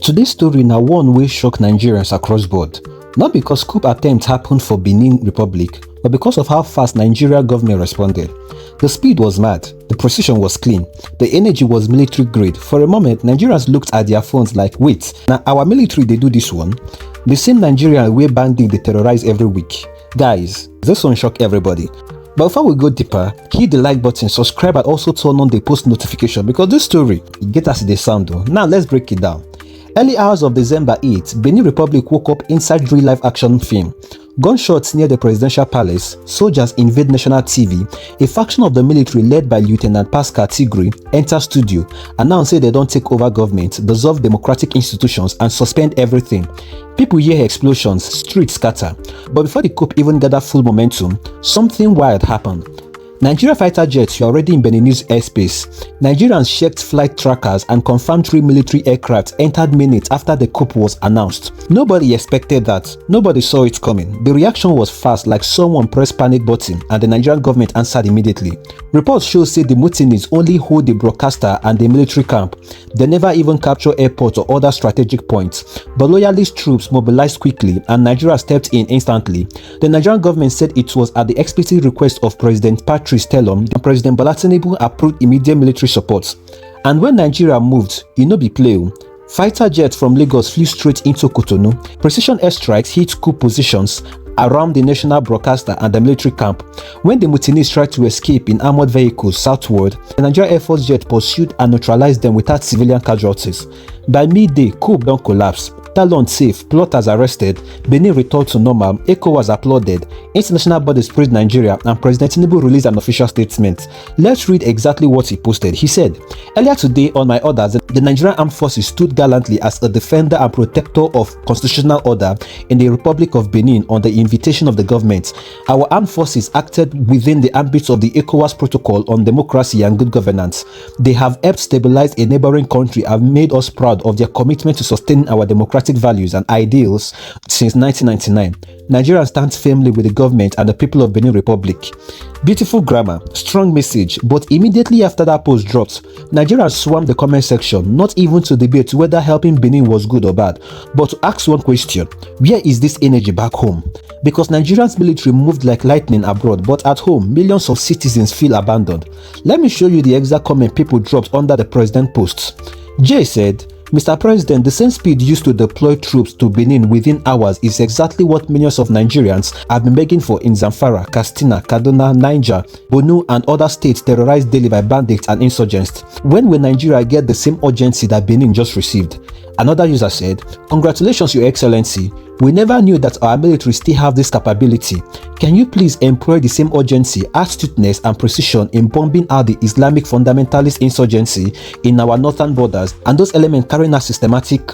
Today's story na one wey shock Nigerians across board, not because coup attempt happened for Benin Republic, but because of how fast Nigeria government responded. The speed was mad, the precision was clean, the energy was military grade. For a moment, Nigerians looked at their phones like, wait, now our military they do this one? The same Nigerian wey bandits they terrorize every week. Guys, this one shock everybody. But before we go deeper, hit the like button, subscribe and also turn on the post notification because this story, it get as the sound though. Now let's break it down. Early hours of December 8, Benin Republic woke up inside real-life action film. Gunshots near the presidential palace, soldiers invade national TV, a faction of the military led by Lieutenant Pascal Tigre enter studio, announce say they don't take over government, dissolve democratic institutions and suspend everything. People hear explosions, streets scatter. But before the coup even gathered full momentum, something wild happened. Nigeria fighter jets were already in Beninese airspace. Nigerians checked flight trackers and confirmed 3 military aircraft entered minutes after the coup was announced. Nobody expected that. Nobody saw it coming. The reaction was fast, like someone pressed panic button, and the Nigerian government answered immediately. Reports show say the mutineers only hold the broadcaster and the military camp. They never even capture airports or other strategic points. But loyalist troops mobilized quickly and Nigeria stepped in instantly. The Nigerian government said it was at the explicit request of President Patrice Talon and President Bola Tinubu approved immediate military support. And when Nigeria moved, e no be play. Fighter jets from Lagos flew straight into Cotonou. Precision airstrikes hit coup positions around the national broadcaster and the military camp. When the mutineers tried to escape in armored vehicles southward, the Nigerian Air Force jet pursued and neutralized them without civilian casualties. By midday, coup don't collapse. Talon safe, plotters arrested, Benin returned to normal, ECOWAS applauded, international bodies praised Nigeria, and President Tinubu released an official statement. Let's read exactly what he posted. He said, "Earlier today, on my orders, the Nigerian Armed Forces stood gallantly as a defender and protector of constitutional order in the Republic of Benin on the invitation of the government. Our armed forces acted within the ambit of the ECOWAS protocol on democracy and good governance. They have helped stabilize a neighboring country and made us proud of their commitment to sustaining our democratic values and ideals since 1999. Nigeria stands firmly with the government and the people of Benin Republic." Beautiful grammar, strong message, but immediately after that post dropped, Nigerians swarmed the comment section, not even to debate whether helping Benin was good or bad, but to ask one question: where is this energy back home? Because Nigeria's military moved like lightning abroad, but at home, millions of citizens feel abandoned. Let me show you the exact comment people dropped under the president posts. Jay said, "Mr. President, the same speed used to deploy troops to Benin within hours is exactly what millions of Nigerians have been begging for in Zamfara, Katsina, Kaduna, Niger, Borno and other states terrorized daily by bandits and insurgents. When will Nigeria get the same urgency that Benin just received?" Another user said, "Congratulations, Your Excellency. We never knew that our military still have this capability. Can you please employ the same urgency, astuteness and precision in bombing out the Islamic fundamentalist insurgency in our northern borders and those elements carrying out systematic..."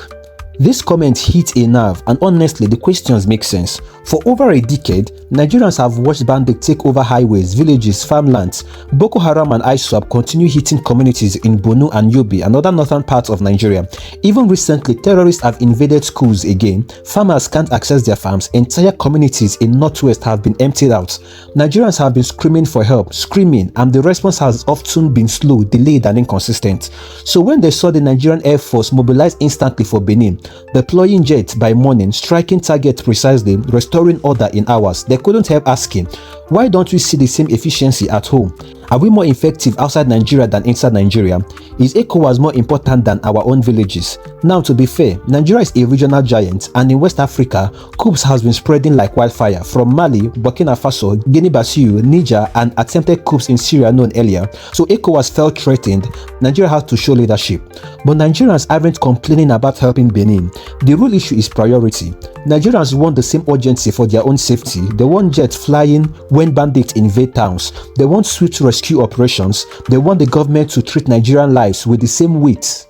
This comment hit a nerve, and honestly the questions make sense. For over a decade, Nigerians have watched bandits take over highways, villages, farmlands. Boko Haram and ISWAP continue hitting communities in Borno and Yobe and other northern parts of Nigeria. Even recently, terrorists have invaded schools again. Farmers can't access their farms. Entire communities in Northwest have been emptied out. Nigerians have been screaming for help, and the response has often been slow, delayed and inconsistent. So when they saw the Nigerian Air Force mobilize instantly for Benin, deploying jets by morning, striking targets precisely, restoring order in hours, they couldn't help asking, why don't we see the same efficiency at home? Are we more effective outside Nigeria than inside Nigeria? Is ECOWAS more important than our own villages? Now, to be fair, Nigeria is a regional giant, and in West Africa, coups has been spreading like wildfire from Mali, Burkina Faso, Guinea-Bissau, Niger, and attempted coups in Syria known earlier. So ECOWAS felt threatened. Nigeria had to show leadership. But Nigerians aren't complaining about helping Benin. The real issue is priority. Nigerians want the same urgency for their own safety. They want jets flying when bandits invade towns. They want swift rescue operations. They want the government to treat Nigerian lives with the same weight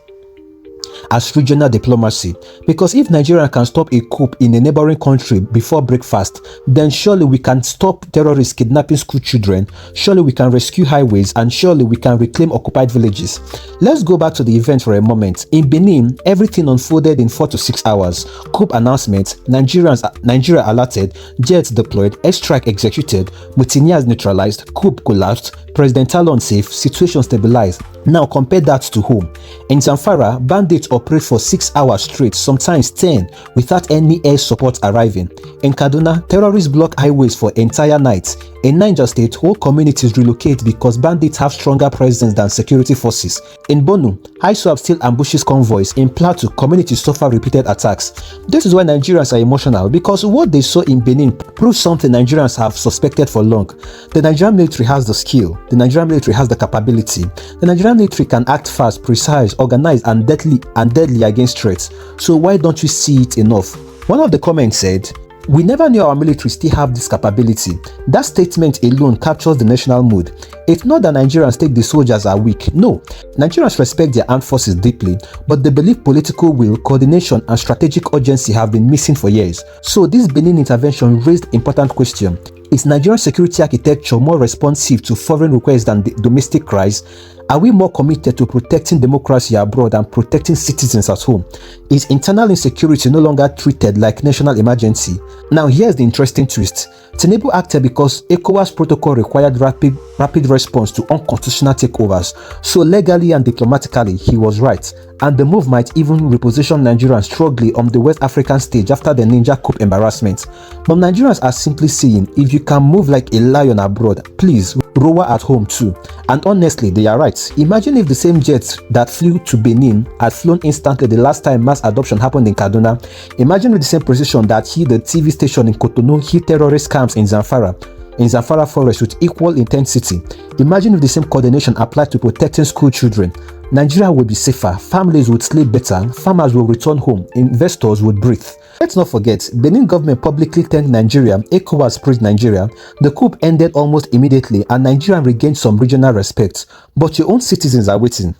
as regional diplomacy. Because if Nigeria can stop a coup in a neighboring country before breakfast, then surely we can stop terrorists kidnapping school children, surely we can rescue highways, and surely we can reclaim occupied villages. Let's go back to the event for a moment. In Benin, everything unfolded in 4 to 6 hours. Coup announcement, Nigeria alerted, jets deployed, airstrike executed, mutineers neutralized, coup collapsed, President Talon safe, situation stabilized. Now compare that to home. In Zamfara, bandits operate for 6 hours straight, sometimes 10, without any air support arriving. In Kaduna, terrorists block highways for entire nights. In Niger State, whole communities relocate because bandits have stronger presence than security forces. In Borno, ISWAP still ambushes convoys. In Plateau, communities suffer repeated attacks. This is why Nigerians are emotional, because what they saw in Benin proves something Nigerians have suspected for long. The Nigerian military has the skill. The Nigerian military has the capability. The Nigerian military can act fast, precise, organized, and deadly against threats. So why don't we see it enough? One of the comments said, "We never knew our military still have this capability." That statement alone captures the national mood. It's not that Nigerians take the soldiers are weak. No, Nigerians respect their armed forces deeply, but they believe political will, coordination, and strategic urgency have been missing for years. So this Benin intervention raised important question. Is Nigerian security architecture more responsive to foreign requests than the domestic cries? Are we more committed to protecting democracy abroad and protecting citizens at home? Is internal insecurity no longer treated like national emergency? Now here's the interesting twist. Tinubu acted because ECOWAS protocol required rapid response to unconstitutional takeovers. So legally and diplomatically, he was right. And the move might even reposition Nigerians struggling on the West African stage after the Ninja coup embarrassment. But Nigerians are simply saying, if you can move like a lion abroad, please roar at home too. And honestly, they are right. Imagine if the same jets that flew to Benin had flown instantly the last time mass adoption happened in Kaduna. Imagine with the same precision that hit the TV station in Cotonou, hit terrorist camps in Zamfara forest with equal intensity. Imagine if the same coordination applied to protecting school children. Nigeria would be safer, families would sleep better, farmers will return home, investors would breathe. Let's not forget, Benin government publicly thanked Nigeria, ECOWAS praised Nigeria, the coup ended almost immediately and Nigeria regained some regional respect. But your own citizens are waiting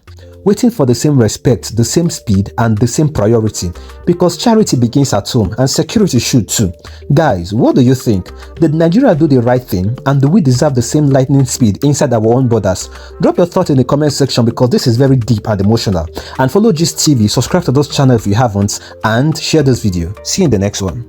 for the same respect, the same speed, and the same priority. Because charity begins at home, and security should too. Guys, what do you think? Did Nigeria do the right thing? And do we deserve the same lightning speed inside our own borders? Drop your thoughts in the comment section because this is very deep and emotional. And follow Gist TV, subscribe to this channel if you haven't, and share this video. See you in the next one.